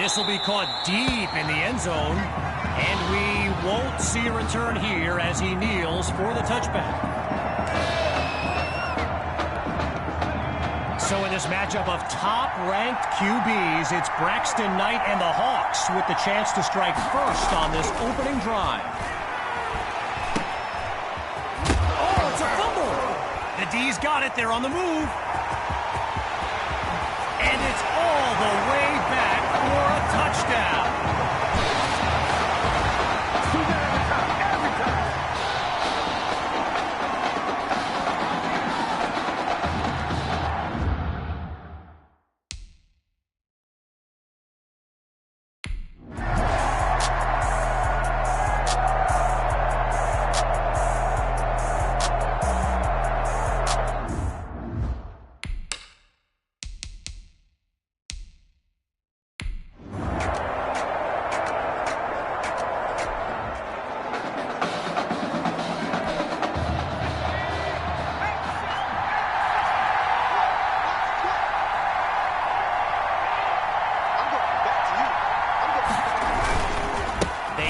This will be caught deep in the end zone, and we won't see a return here as he kneels for the touchback. So in this matchup of top-ranked QBs, it's Braxton Knight and the Hawks with the chance to strike first on this opening drive. Oh, it's a fumble! The D's got it. They're on the move. And it's all the way back for a touchdown.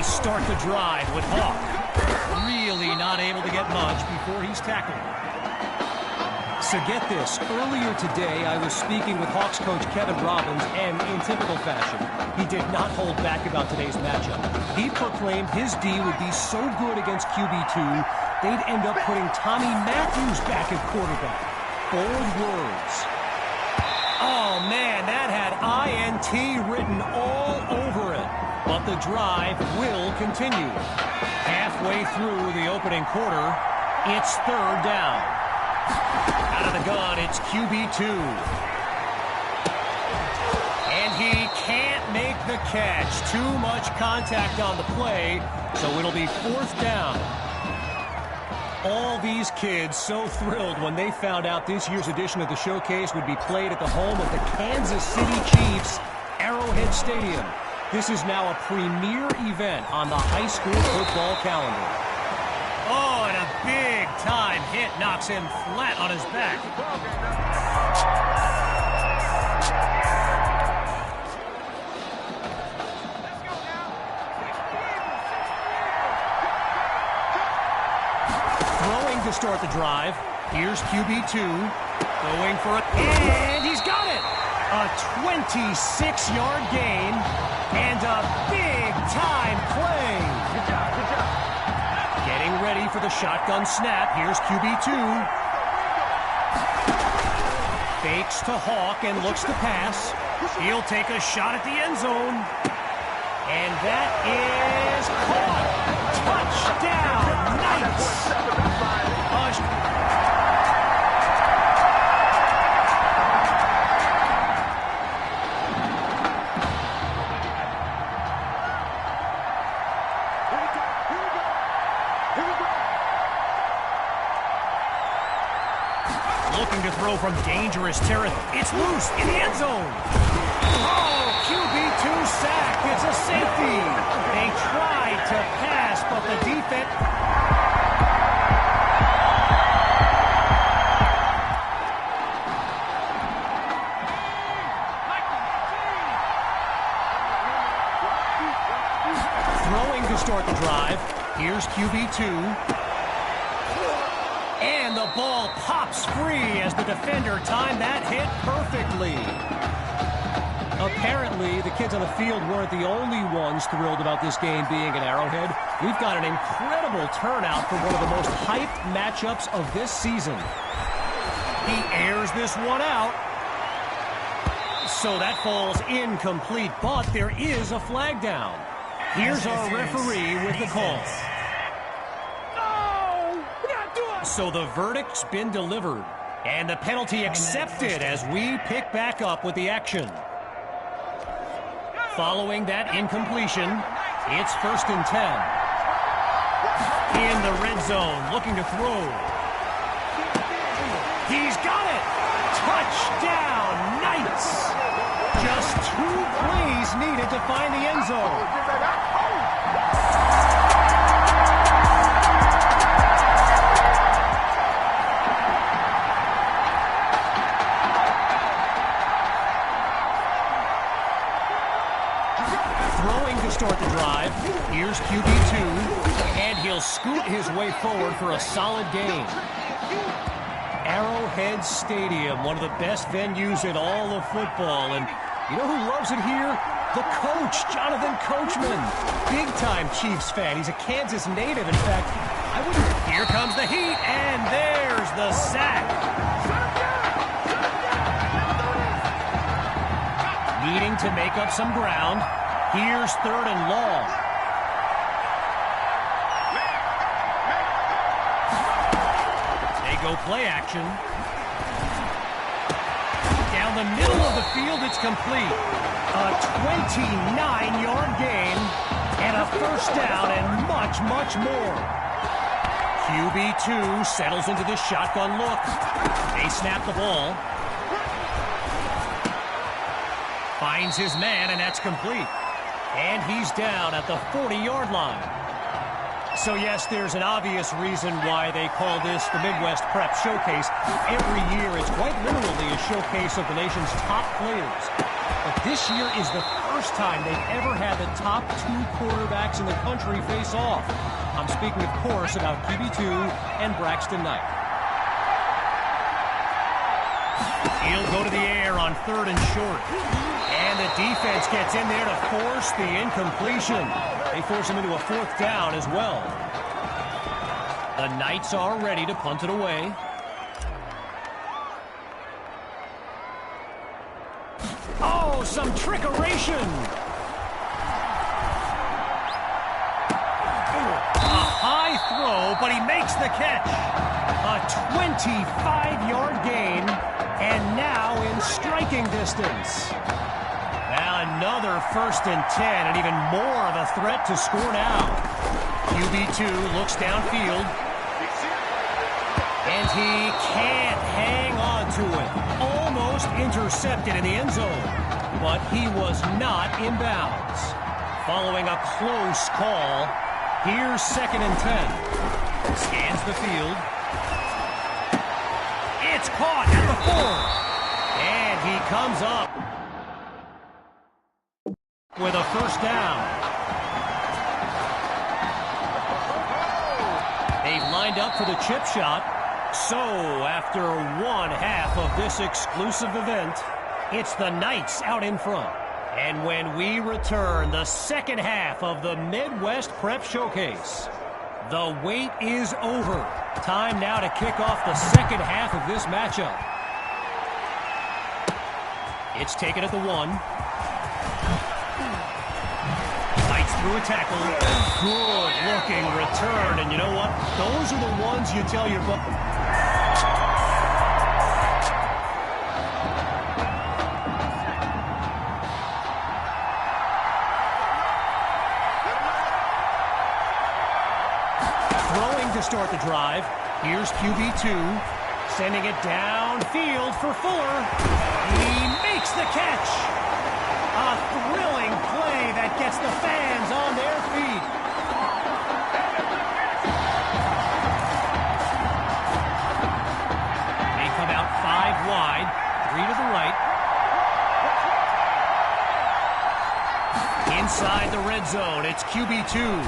Start the drive with Hawk. Really not able to get much before he's tackled. So get this, earlier today I was speaking with Hawks coach Kevin Robbins, and in typical fashion, he did not hold back about today's matchup. He proclaimed his D would be so good against QB2, they'd end up putting Tommy Matthews back at quarterback. Bold words. Oh man, that had INT written all over it. But the drive will continue. Halfway through the opening quarter, it's third down. Out of the gun, it's QB2. And he can't make the catch. Too much contact on the play, so it'll be fourth down. All these kids so thrilled when they found out this year's edition of the showcase would be played at the home of the Kansas City Chiefs, Arrowhead Stadium. This is now a premier event on the high school football calendar. Oh, and a big-time hit knocks him flat on his back. Throwing to start the drive. Here's QB2. Going for it. And he's got it! A 26-yard gain. And a big-time play. Good job, good job. Getting ready for the shotgun snap. Here's QB2. Fakes to Hawk and looks to pass. He'll take a shot at the end zone. And that is caught. Touchdown, Knights. Looking to throw from dangerous territory. It's loose in the end zone. Oh, QB2 sack. It's a safety. They tried to pass, but the defense... Throwing to start the drive. Here's QB2. And the ball pops free as the defender timed that hit perfectly. Apparently, the kids on the field weren't the only ones thrilled about this game being at Arrowhead. We've got an incredible turnout for one of the most hyped matchups of this season. He airs this one out. So that falls incomplete, but there is a flag down. Here's our referee with the call. So the verdict's been delivered, and the penalty accepted as we pick back up with the action. Following that incompletion, it's 1st and 10. In the red zone, looking to throw. He's got it! Touchdown, Knights! Just 2 plays needed to find the end zone. scoot his way forward for a solid gain. Arrowhead Stadium, one of the best venues in all of football. And you know who loves it here? The coach, Jonathan Coachman. Big-time Chiefs fan. He's a Kansas native. In fact, I wouldn't... Here comes the heat, and there's the sack. Needing to make up some ground. Here's 3rd and long. They go play action. Down the middle of the field, it's complete. A 29-yard gain and a first down and much, much more. QB2 settles into this shotgun look. They snap the ball. Finds his man, and that's complete. And he's down at the 40-yard line. So, yes, there's an obvious reason why they call this the Midwest Prep Showcase. Every year, it's quite literally a showcase of the nation's top players. But this year is the first time they've ever had the top 2 quarterbacks in the country face off. I'm speaking, of course, about QB2 and Braxton Knight. He'll go to the air on 3rd and short. And the defense gets in there to force the incompletion. They force him into a 4th down as well. The Knights are ready to punt it away. Oh, some trickeration. A high throw, but he makes the catch. A 25-yard gain, and now in striking distance. Now another 1st and 10, and even more of a threat to score now. QB2 looks downfield. And he can't hang on to it. Almost intercepted in the end zone. But he was not inbounds. Following a close call, here's 2nd and 10. Scans the field. It's caught at the 4. And he comes up with a first down. They've lined up for the chip shot. So, after 1/2 of this exclusive event, it's the Knights out in front. And when we return, the 2nd half of the Midwest Prep Showcase. The wait is over. Time now to kick off the 2nd half of this matchup. It's taken at the 1. Through a tackle. Good looking return. And you know what? Those are the ones you tell your Throwing to start the drive. Here's QB2. Sending it downfield for Fuller. He makes the catch. A thrilling play that gets the fans on their feet. They come out 5 wide, 3 to the right. Inside the red zone, it's QB2.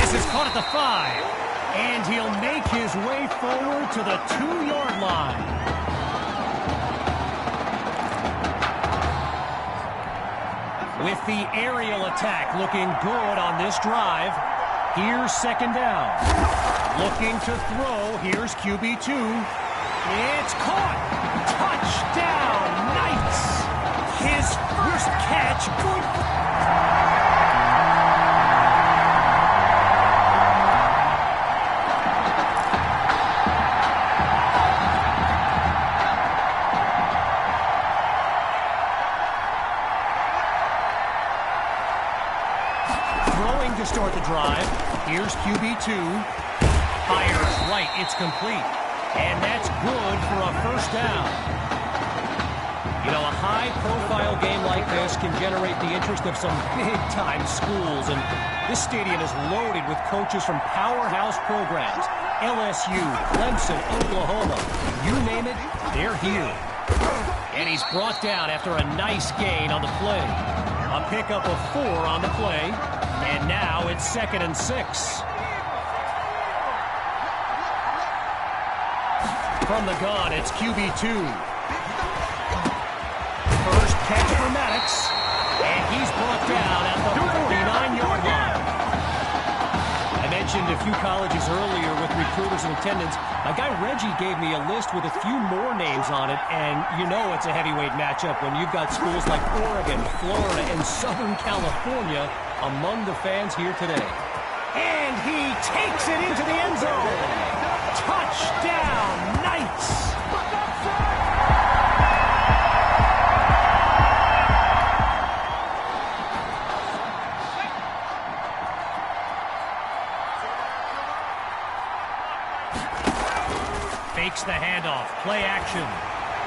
This is caught at the 5. And he'll make his way forward to the 2-yard line. With the aerial attack looking good on this drive, here's 2nd down. Looking to throw, here's QB2. It's caught! Touchdown, Knights! His first catch, good. To start the drive, here's QB2. Fires right, it's complete. And that's good for a first down. You know, a high-profile game like this can generate the interest of some big-time schools, and this stadium is loaded with coaches from powerhouse programs. LSU, Clemson, Oklahoma, you name it, they're here. And he's brought down after a nice gain on the play. A pickup of 4 on the play. And now it's 2nd and 6. From the gun, it's QB2. First catch for Maddox, and he's brought down at the 49-yard line. I mentioned a few colleges earlier with recruiters in attendance. My guy Reggie gave me a list with a few more names on it, and you know it's a heavyweight matchup when you've got schools like Oregon, Florida, and Southern California among the fans here today. And he takes it into the end zone. Touchdown, Knights! Fakes the handoff, play action.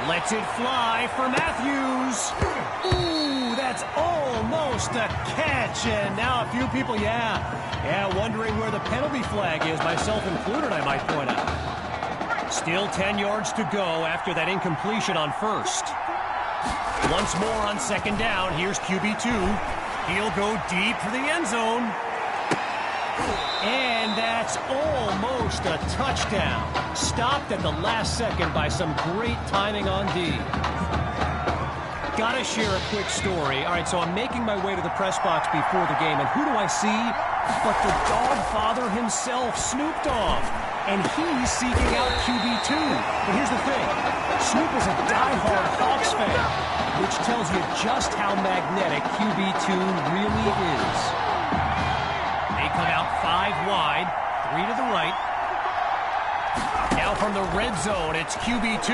Lets it fly for Matthews. Ooh, that's almost a catch. And now a few people, wondering where the penalty flag is, myself included, I might point out. Still 10 yards to go after that incompletion on first. Once more on second down, here's QB2. He'll go deep for the end zone. And that's almost a touchdown. Stopped at the last second by some great timing on D. Gotta share a quick story. All right, so I'm making my way to the press box before the game, and who do I see but the dog father himself, Snoop Dogg. And he's seeking out QB2. But here's the thing. Snoop is a diehard Hawks fan, which tells you just how magnetic QB2 really is. They come out 5 wide, 3 to the right. Now from the red zone, it's QB2.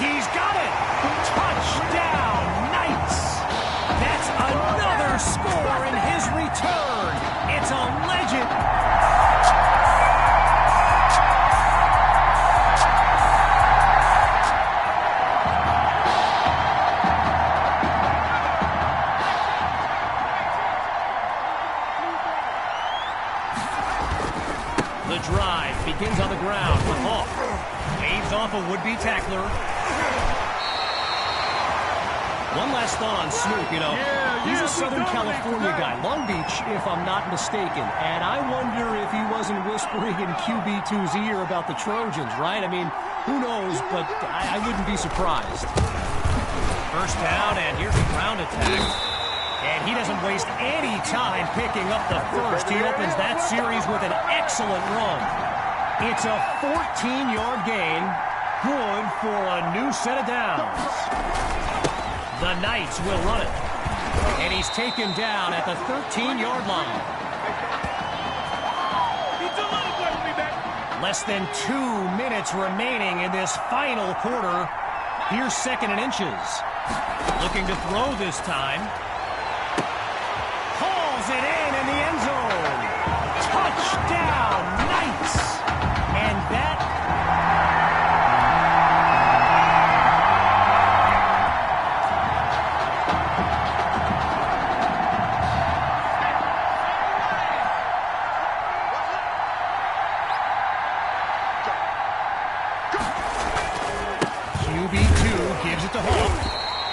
He's got it! Touchdown, Knights! That's another score in his return. It's a legend. The drive begins on the ground with Hawk. Waves off a would-be tackler. One last thought on Snoop, he's a Southern California guy, Long Beach, if I'm not mistaken. And I wonder if he wasn't whispering in QB2's ear about the Trojans, right? I mean, who knows, but I wouldn't be surprised. First down, and here's a ground attack. And he doesn't waste any time picking up the first. He opens that series with an excellent run. It's a 14-yard gain, good for a new set of downs. The Knights will run it. And he's taken down at the 13-yard line. Less than 2 minutes remaining in this final quarter. Here's second and inches. Looking to throw this time. Hauls it in the end zone. Touchdown, Knights. And that... gives it to Hawk,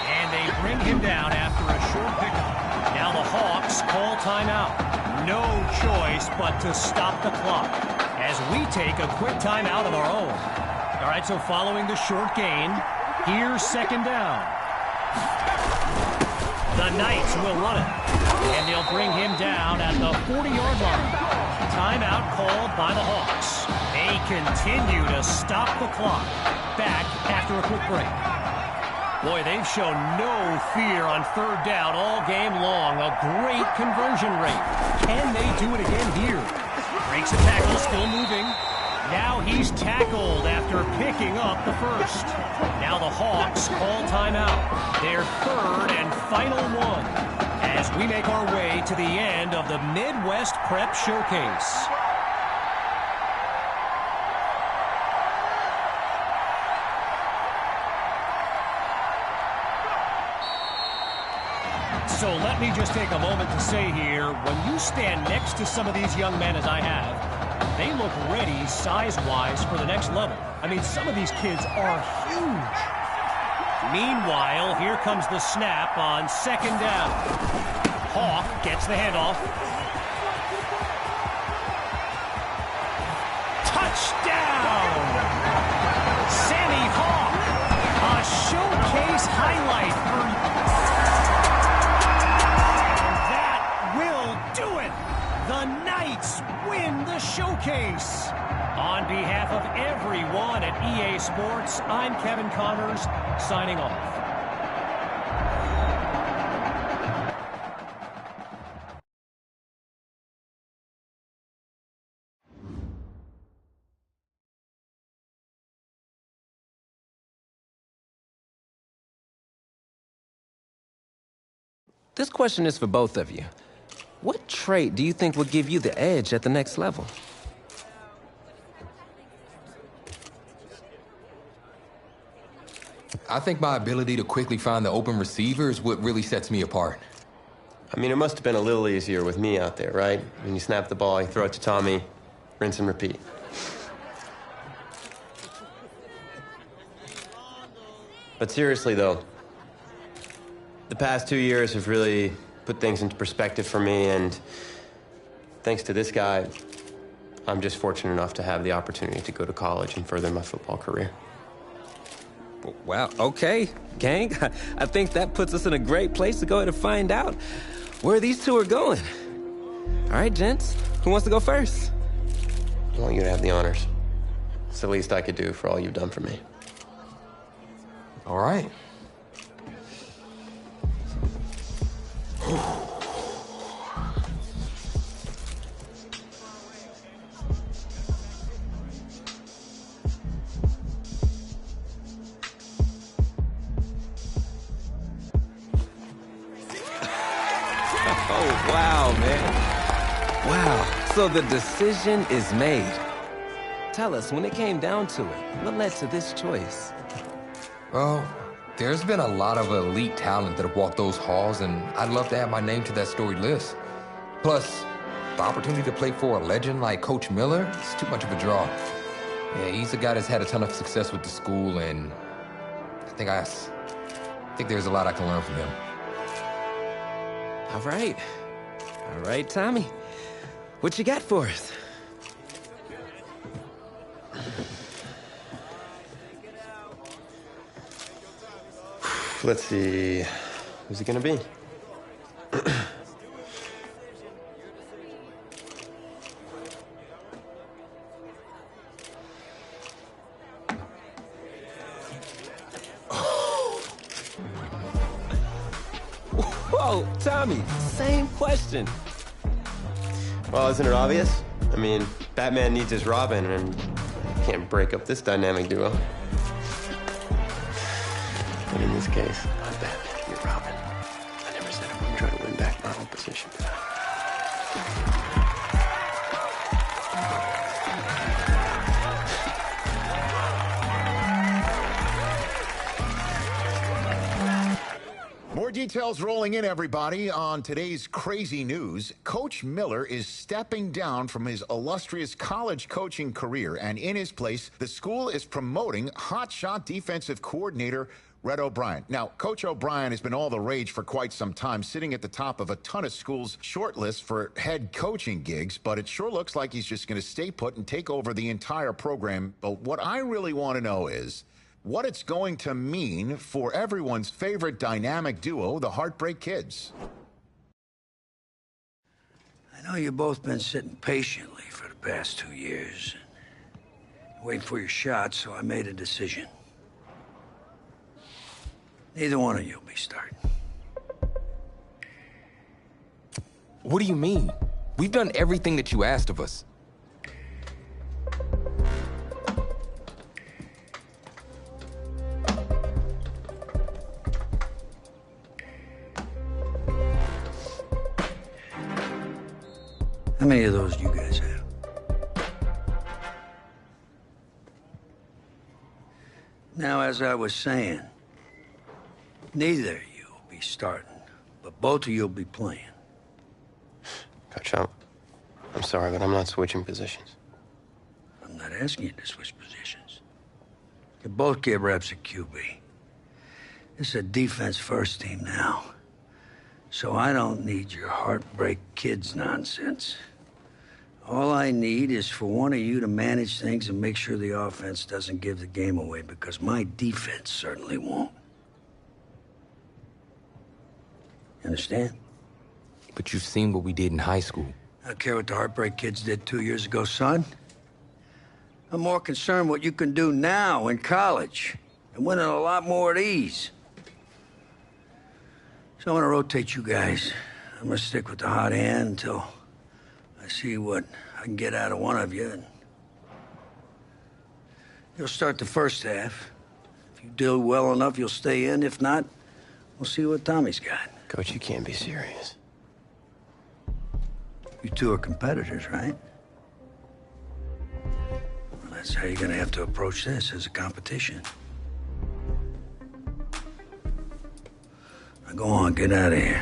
and they bring him down after a short pickup. Now the Hawks call timeout. No choice but to stop the clock as we take a quick timeout of our own. All right, so following the short gain, here's second down. The Knights will run it, and they'll bring him down at the 40-yard line. Timeout called by the Hawks. They continue to stop the clock. Back after a quick break. Boy, they've shown no fear on third down all game long. A great conversion rate. Can they do it again here? Breaks a tackle, still moving. Now he's tackled after picking up the first. Now the Hawks call timeout. Their third and final one as we make our way to the end of the Midwest Prep Showcase. So let me just take a moment to say here, when you stand next to some of these young men as I have, they look ready size-wise for the next level. I mean, some of these kids are huge. Meanwhile, here comes the snap on second down. Hawk gets the handoff. Touchdown! this highlight for... And that will do it! The Knights win the showcase! On behalf of everyone at EA Sports, I'm Kevin Connors, signing off. This question is for both of you. What trait do you think will give you the edge at the next level? I think my ability to quickly find the open receiver is what really sets me apart. I mean, it must have been a little easier with me out there, right? When you snap the ball, you throw it to Tommy, rinse and repeat. But seriously, though, the past 2 years have really put things into perspective for me, and thanks to this guy, I'm just fortunate enough to have the opportunity to go to college and further my football career. Wow, okay, gang. I think that puts us in a great place to go ahead and find out where these two are going. All right, gents, who wants to go first? I want you to have the honors. It's the least I could do for all you've done for me. All right. Oh, wow, man. Wow, so the decision is made. Tell us, when it came down to it, what led to this choice? Well, there's been a lot of elite talent that have walked those halls, and I'd love to add my name to that storied list. Plus, the opportunity to play for a legend like Coach Miller is too much of a draw. Yeah, he's a guy that's had a ton of success with the school, and I think there's a lot I can learn from him. All right. All right, Tommy. What you got for us? Let's see, who's it gonna be? Whoa, Tommy, same question. Well, isn't it obvious? I mean, Batman needs his Robin, and can't break up this dynamic duo. But in this case, I'm Batman, you're Robin. I never said I wouldn't try to win back my own position. More details rolling in, everybody. On today's crazy news, Coach Miller is stepping down from his illustrious college coaching career, and in his place, the school is promoting hotshot defensive coordinator Red O'Brien. Now, Coach O'Brien has been all the rage for quite some time, sitting at the top of a ton of schools' shortlists for head coaching gigs, but it sure looks like he's just going to stay put and take over the entire program. But what I really want to know is what it's going to mean for everyone's favorite dynamic duo, the Heartbreak Kids. I know you've both been sitting patiently for the past 2 years, waiting for your shot, so I made a decision. Neither one of you will be starting. What do you mean? We've done everything that you asked of us. How many of those do you guys have? Now, as I was saying, neither of you will be starting, but both of you will be playing. Coach, I'm sorry, but I'm not switching positions. I'm not asking you to switch positions. You both get reps at QB. This is a defense-first team now, so I don't need your Heartbreak Kids nonsense. All I need is for one of you to manage things and make sure the offense doesn't give the game away, because my defense certainly won't. You understand? But you've seen what we did in high school. I don't care what the Heartbreak Kids did 2 years ago, son. I'm more concerned what you can do now in college and winning a lot more at ease. So I'm gonna rotate you guys. I'm gonna stick with the hot hand until I see what I can get out of one of you. And you'll start the first half. If you do well enough, you'll stay in. If not, we'll see what Tommy's got. Coach, you can't be serious. You two are competitors, right? Well, that's how you're gonna have to approach this, as a competition. Now go on, get out of here.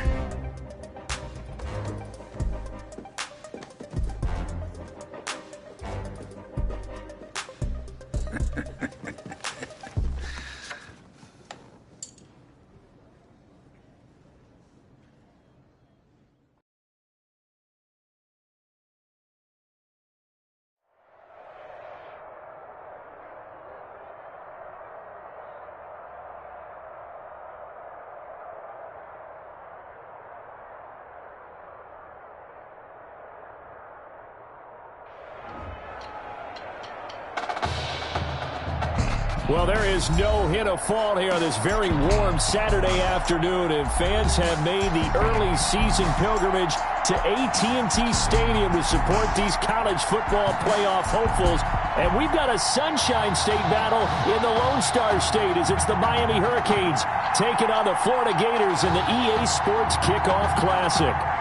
Well, there is no hint of fall here on this very warm Saturday afternoon, and fans have made the early season pilgrimage to AT&T Stadium to support these college football playoff hopefuls. And we've got a Sunshine State battle in the Lone Star State as it's the Miami Hurricanes taking on the Florida Gators in the EA Sports Kickoff Classic.